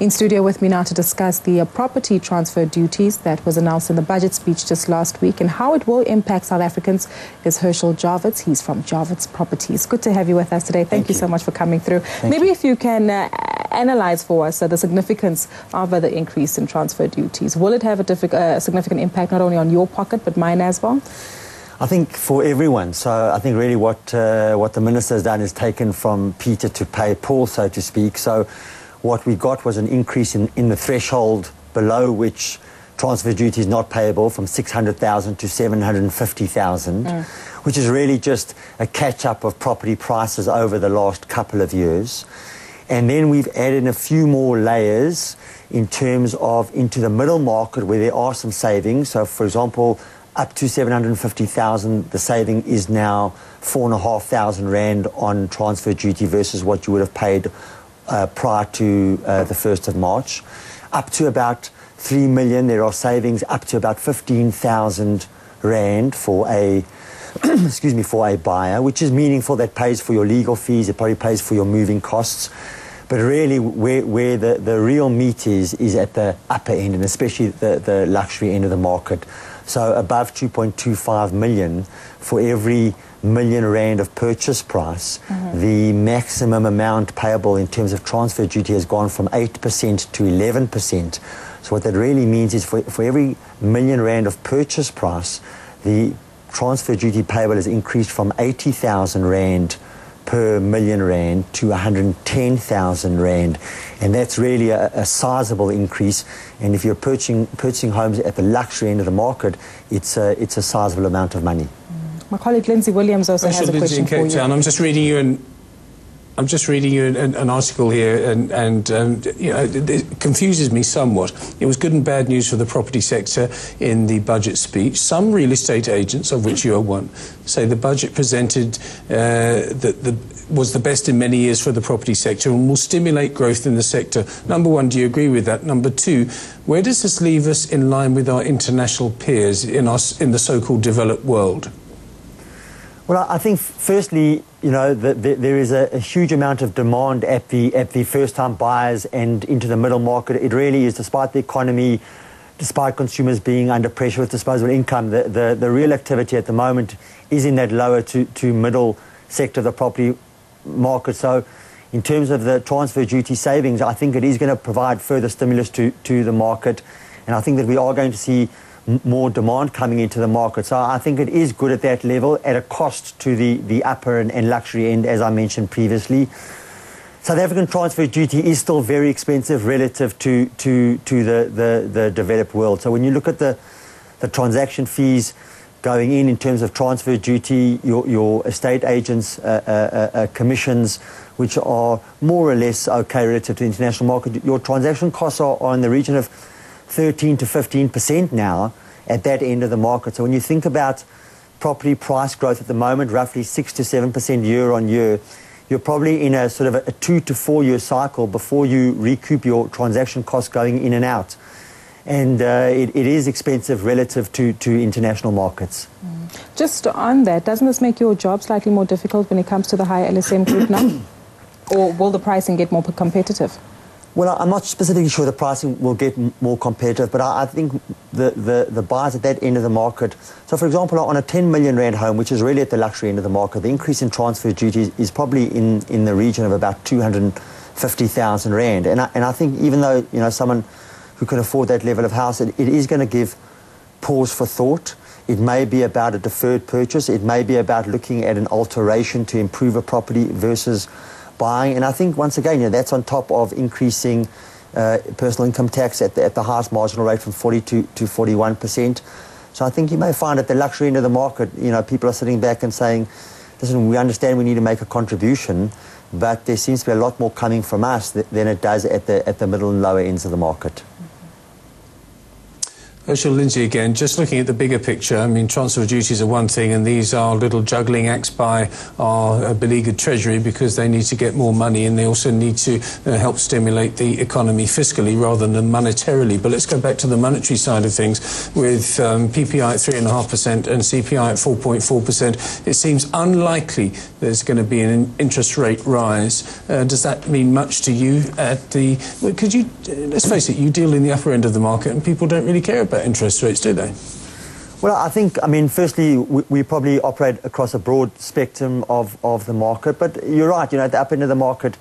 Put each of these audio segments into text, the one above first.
In studio with me now to discuss the property transfer duties that was announced in the budget speech just last week and how it will impact South Africans is Herschel Jawitz. He's from Jawitz Properties. Good to have you with us today. Thank you so much for coming through. Maybe if you can analyze for us the significance of the increase in transfer duties. Will it have a significant impact not only on your pocket but mine as well? I think for everyone. So I think really what the minister has done is taken from Peter to pay Paul, so to speak. So what we got was an increase in the threshold below which transfer duty is not payable from 600,000 to 750,000, which is really just a catch-up of property prices over the last couple of years. And then we've added a few more layers in terms of into the middle market where there are some savings. So, for example, up to 750,000, the saving is now 4,500 Rand on transfer duty versus what you would have paid prior to the 1st of March. Up to about 3 million, there are savings up to about 15,000 Rand for a excuse me, for a buyer, which is meaningful. That pays for your legal fees, it probably pays for your moving costs. But really, where the real meat is at the upper end, and especially the luxury end of the market. So above 2.25 million, for every million Rand of purchase price, the maximum amount payable in terms of transfer duty has gone from 8% to 11%. So what that really means is for every million Rand of purchase price, the transfer duty payable has increased from 80,000 Rand per million Rand to 110,000 Rand. And that's really a sizable increase. And if you're purchasing homes at the luxury end of the market, it's a sizable amount of money. My colleague Lindsay Williams also has a question for you. I'm just reading you an article here, and you know, it confuses me somewhat. It was good and bad news for the property sector in the budget speech. Some real estate agents, of which you are one, say the budget presented was the best in many years for the property sector and will stimulate growth in the sector. Number one, do you agree with that? Number two, where does this leave us in line with our international peers in the so-called developed world? Well, I think firstly, you know, there is a huge amount of demand at the first-time buyers and into the middle market. It really is, despite the economy, despite consumers being under pressure with disposable income, the real activity at the moment is in that lower to middle sector of the property market. So in terms of the transfer duty savings, I think it is going to provide further stimulus to the market, and I think that we are going to see more demand coming into the market. So I think it is good at that level at a cost to the upper and luxury end, as I mentioned previously. South African transfer duty is still very expensive relative to the developed world. So when you look at the transaction fees going in terms of transfer duty, your estate agents' commissions, which are more or less okay relative to the international market, your transaction costs are in the region of 13 to 15% now at that end of the market. So when you think about property price growth at the moment, roughly 6 to 7% year on year, you're probably in a sort of a 2 to 4 year cycle before you recoup your transaction costs going in and out. And it is expensive relative to international markets. Just on that, doesn't this make your job slightly more difficult when it comes to the high LSM group now? Or will the pricing get more competitive? Well, I'm not specifically sure the pricing will get more competitive, but I think the buyers at that end of the market, so for example, on a 10 million Rand home, which is really at the luxury end of the market, the increase in transfer duty is probably in the region of about 250,000 Rand. And I think even though, you know, someone who can afford that level of house, it is going to give pause for thought. It may be about a deferred purchase. It may be about looking at an alteration to improve a property versus buying. And I think, once again, you know, that's on top of increasing personal income tax at the highest marginal rate from 40 to 41%. So I think you may find at the luxury end of the market, you know, people are sitting back and saying, listen, we understand we need to make a contribution, but there seems to be a lot more coming from us than it does at the middle and lower ends of the market. Herschel, Lindsay again, just looking at the bigger picture, I mean, transfer duties are one thing, and these are little juggling acts by our beleaguered Treasury because they need to get more money, and they also need to help stimulate the economy fiscally rather than monetarily. But let's go back to the monetary side of things. With PPI at 3.5% and CPI at 4.4%, it seems unlikely there's going to be an interest rate rise. Does that mean much to you at the... Could you, let's face it, you deal in the upper end of the market, and people don't really care about interest rates, do they? Well, I think, I mean, firstly, we probably operate across a broad spectrum of the market. But you're right, you know, at the upper end of the market,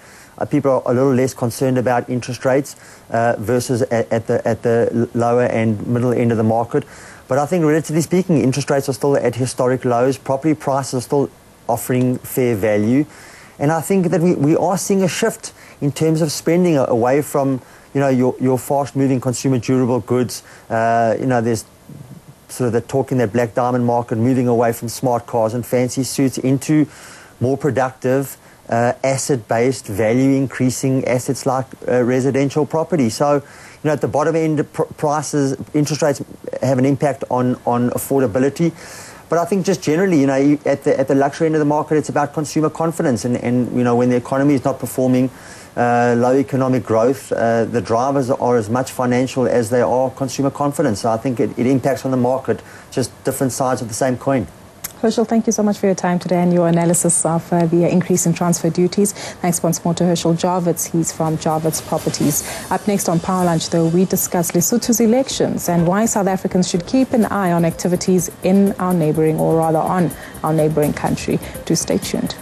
people are a little less concerned about interest rates versus at the lower and middle end of the market. But I think, relatively speaking, interest rates are still at historic lows. Property prices are still offering fair value. And I think that we are seeing a shift in terms of spending away from, you know, your fast-moving consumer durable goods. You know, there's sort of the talk in that black diamond market, moving away from smart cars and fancy suits into more productive, asset-based, value-increasing assets like residential property. So, you know, at the bottom end, prices, interest rates have an impact on affordability. But I think just generally, you know, at the luxury end of the market, it's about consumer confidence. And you know, when the economy is not performing, low economic growth, the drivers are as much financial as they are consumer confidence. So I think it impacts on the market, just different sides of the same coin. Herschel, thank you so much for your time today and your analysis of the increase in transfer duties. Thanks once more to Herschel Jawitz. He's from Jawitz Properties. Up next on Power Lunch, though, we discuss Lesotho's elections and why South Africans should keep an eye on activities in our neighboring, or rather on our neighboring country. Do stay tuned.